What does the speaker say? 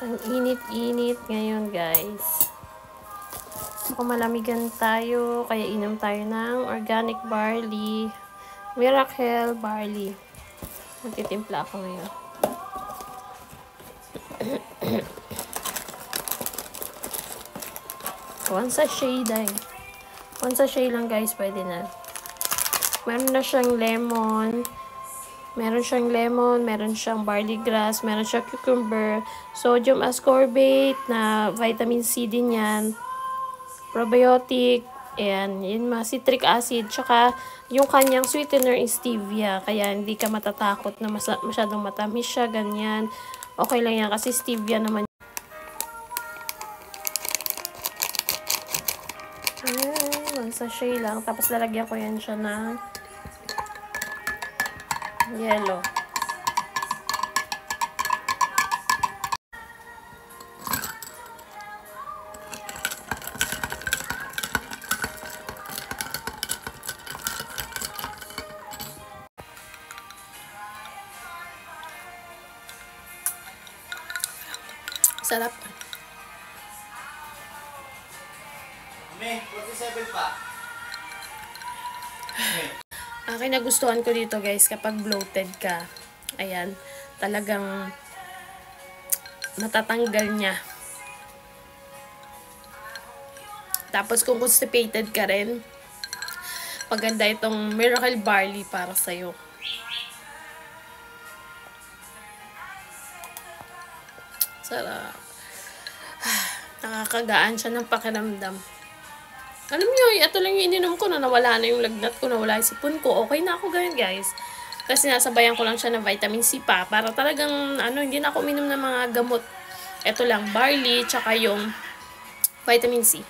Ang init-init ngayon, guys. Baka malamigan tayo, kaya inom tayo ng organic barley. Miracle barley. Magtitimpla ako ngayon. One sachet dahil. One sachet lang, guys, pwede na. Meron na siyang lemon. Meron siyang barley grass, meron siyang cucumber, sodium ascorbate na vitamin C din yan, probiotic, and yun mga citric acid, tsaka yung kanyang sweetener is stevia, kaya hindi ka matatakot na masyadong matamis siya, ganyan. Okay lang yan kasi stevia naman. One sachet lang, tapos lalagyan ko yan siya ng yellow. Sarap. May 47 pa. Akin nagustuhan ko dito, guys, kapag bloated ka. Ayan, talagang matatanggal niya. Tapos kung constipated ka rin, maganda itong Miracle Barley para sa'yo. Sarap. Nakakagaan siya ng pakiramdam. Alam niyo, ito lang yung ininom ko na nawala na yung lagnat ko, nawala yung sipon ko. Okay na ako ganyan, guys. Kasi nasabayan ko lang siya ng vitamin C pa para talagang, hindi na ako uminom ng mga gamot. Ito lang, barley, tsaka yung vitamin C.